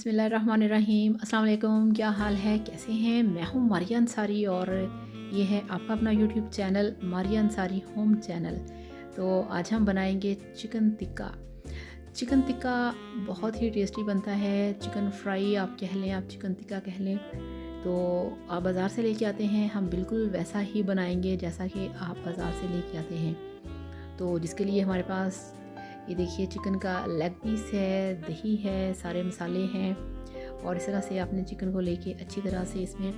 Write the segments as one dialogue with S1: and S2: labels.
S1: बिस्मिल्लाहिर्रहमानिर्रहीम। अस्सलाम वालेकुम, क्या हाल है, कैसे हैं? मैं हूँ मारिया अंसारी और ये है आपका अपना YouTube channel Maria Ansari home channel. तो आज हम बनाएंगे चिकन टिक्का। चिकन टिक्का बहुत ही टेस्टी बनता है। चिकन फ्राई आप कह लें, आप चिकन टिक्का कह लें, तो आप बाज़ार से लेके आते हैं, हम बिल्कुल वैसा ही बनाएंगे जैसा कि आप बाज़ार से लेके आते हैं। तो जिसके लिए हमारे पास ये देखिए चिकन का लेग पीस है, दही है, सारे मसाले हैं। और इस तरह से आपने चिकन को लेके अच्छी तरह से इसमें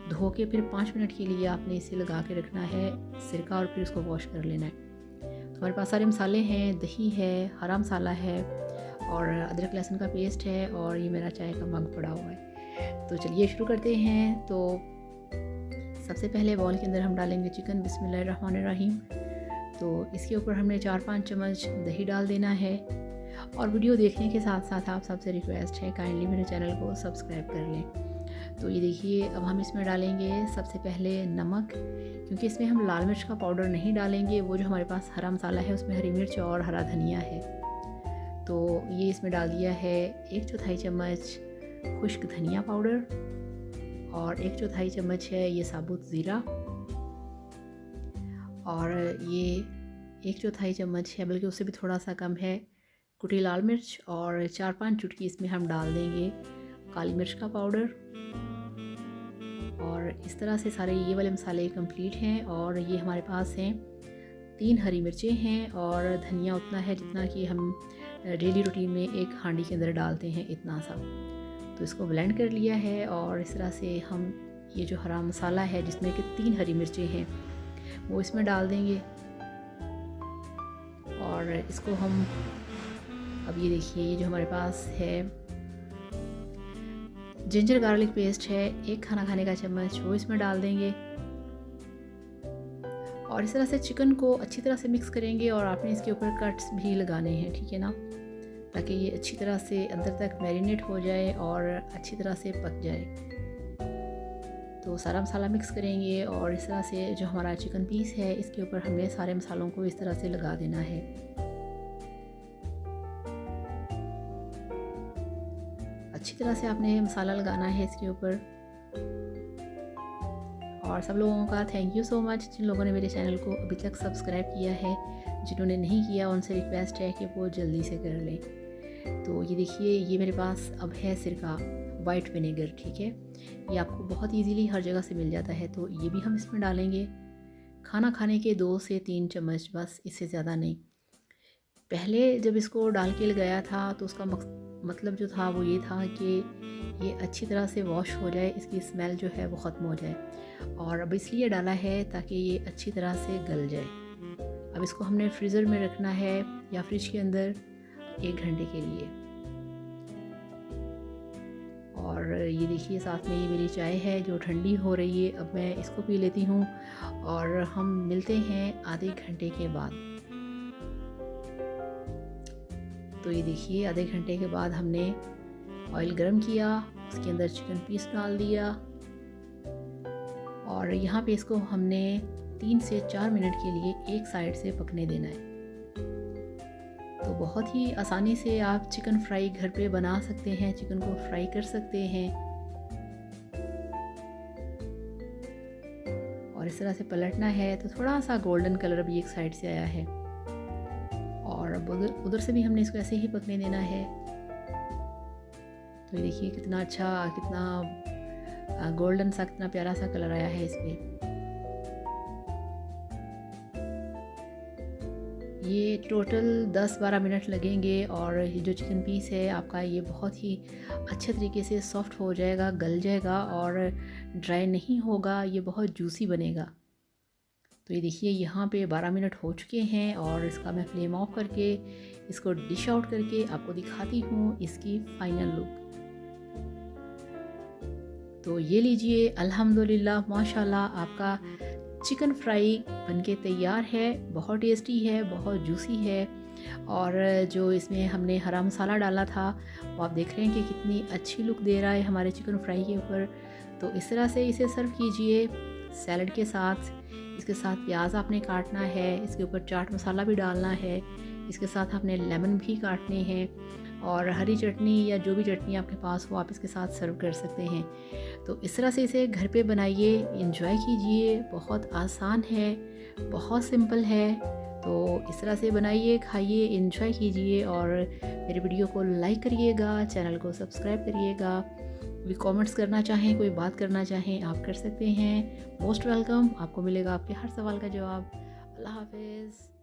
S1: धो के फिर 5 मिनट के लिए आपने इसे लगा के रखना है सिरका, और फिर उसको वॉश कर लेना है। तो हमारे पास सारे मसाले हैं, दही है, हरा मसाला है और अदरक लहसुन का पेस्ट है, और ये मेरा चाय का मग पड़ा हुआ है। तो चलिए शुरू करते हैं। तो सबसे पहले बाउल के अंदर हम डालेंगे चिकन। बिस्मिल्लाहिर्रहमानिर्रहीम। तो इसके ऊपर हमने 4-5 चम्मच दही डाल देना है। और वीडियो देखने के साथ साथ आप सबसे रिक्वेस्ट है काइंडली मेरे चैनल को सब्सक्राइब कर लें। तो ये देखिए अब हम इसमें डालेंगे सबसे पहले नमक, क्योंकि इसमें हम लाल मिर्च का पाउडर नहीं डालेंगे। वो जो हमारे पास हरा मसाला है उसमें हरी मिर्च और हरा धनिया है। तो ये इसमें डाल दिया है 1/4 चम्मच खुश्क धनिया पाउडर, और 1/4 चम्मच है ये साबुत ज़ीरा, और ये 1/4 चम्मच है, बल्कि उससे भी थोड़ा सा कम है, कुटी लाल मिर्च, और 4-5 चुटकी इसमें हम डाल देंगे काली मिर्च का पाउडर। और इस तरह से सारे ये वाले मसाले कंप्लीट हैं। और ये हमारे पास हैं 3 हरी मिर्चें हैं, और धनिया उतना है जितना कि हम डेली रूटीन में एक हांडी के अंदर डालते हैं, इतना सा। तो इसको ब्लेंड कर लिया है। और इस तरह से हम ये जो हरा मसाला है जिसमें कि 3 हरी मिर्चें हैं वो इसमें डाल देंगे। और इसको हम अब ये देखिए ये जो हमारे पास है जिंजर गार्लिक पेस्ट है 1 खाना खाने का चम्मच, वो इसमें डाल देंगे। और इस तरह से चिकन को अच्छी तरह से मिक्स करेंगे। और आपने इसके ऊपर कट्स भी लगाने हैं, ठीक है ना, ताकि ये अच्छी तरह से अंदर तक मैरिनेट हो जाए और अच्छी तरह से पक जाए। तो सारा मसाला मिक्स करेंगे। और इस तरह से जो हमारा चिकन पीस है इसके ऊपर हमने सारे मसालों को इस तरह से लगा देना है। अच्छी तरह से आपने मसाला लगाना है इसके ऊपर। और सब लोगों का थैंक यू सो मच जिन लोगों ने मेरे चैनल को अभी तक सब्सक्राइब किया है। जिन्होंने नहीं किया उनसे रिक्वेस्ट है कि वो जल्दी से कर लें। तो ये देखिए ये मेरे पास अब है सिरका, वाइट विनेगर, ठीक है। ये आपको बहुत इजीली हर जगह से मिल जाता है। तो ये भी हम इसमें डालेंगे खाना खाने के 2 से 3 चम्मच, बस, इससे ज़्यादा नहीं। पहले जब इसको डाल के लगाया था तो उसका मतलब जो था वो ये था कि ये अच्छी तरह से वॉश हो जाए, इसकी स्मेल जो है वो ख़त्म हो जाए। और अब इसलिए डाला है ताकि ये अच्छी तरह से गल जाए। अब इसको हमने फ्रीज़र में रखना है या फ्रिज के अंदर 1 घंटे के लिए। और ये देखिए साथ में ये मेरी चाय है जो ठंडी हो रही है। अब मैं इसको पी लेती हूँ और हम मिलते हैं आधे घंटे के बाद। तो ये देखिए आधे घंटे के बाद हमने ऑयल गरम किया, उसके अंदर चिकन पीस डाल दिया, और यहाँ पे इसको हमने 3 से 4 मिनट के लिए एक साइड से पकने देना है। तो बहुत ही आसानी से आप चिकन फ्राई घर पे बना सकते हैं, चिकन को फ्राई कर सकते हैं। और इस तरह से पलटना है तो थोड़ा सा गोल्डन कलर भी एक साइड से आया है, और अब उधर से भी हमने इसको ऐसे ही पकने देना है। तो ये देखिए कितना अच्छा, कितना गोल्डन सा, कितना प्यारा सा कलर आया है इसमें। ये टोटल 10-12 मिनट लगेंगे। और ये जो चिकन पीस है आपका ये बहुत ही अच्छे तरीके से सॉफ्ट हो जाएगा, गल जाएगा और ड्राई नहीं होगा, ये बहुत जूसी बनेगा। तो ये देखिए यहाँ पे 12 मिनट हो चुके हैं। और इसका मैं फ्लेम ऑफ करके इसको डिश आउट करके आपको दिखाती हूँ इसकी फाइनल लुक। तो ये लीजिए, अल्हम्दुलिल्लाह माशाल्लाह, आपका चिकन फ्राई बनके तैयार है। बहुत टेस्टी है, बहुत जूसी है। और जो इसमें हमने हरा मसाला डाला था वो आप देख रहे हैं कि कितनी अच्छी लुक दे रहा है हमारे चिकन फ्राई के ऊपर। तो इस तरह से इसे सर्व कीजिए सैलड के साथ। इसके साथ प्याज आपने काटना है, इसके ऊपर चाट मसाला भी डालना है, इसके साथ आपने लेमन भी काटने हैं, और हरी चटनी या जो भी चटनी आपके पास हो आप इसके साथ सर्व कर सकते हैं। तो इस तरह से इसे घर पे बनाइए, एंजॉय कीजिए। बहुत आसान है, बहुत सिंपल है। तो इस तरह से बनाइए, खाइए, एंजॉय कीजिए और मेरे वीडियो को लाइक करिएगा, चैनल को सब्सक्राइब करिएगा। कोई कमेंट्स करना चाहें, कोई बात करना चाहें आप कर सकते हैं। मोस्ट वेलकम, आपको मिलेगा आपके हर सवाल का जवाब। अल्लाह हाफ़िज़।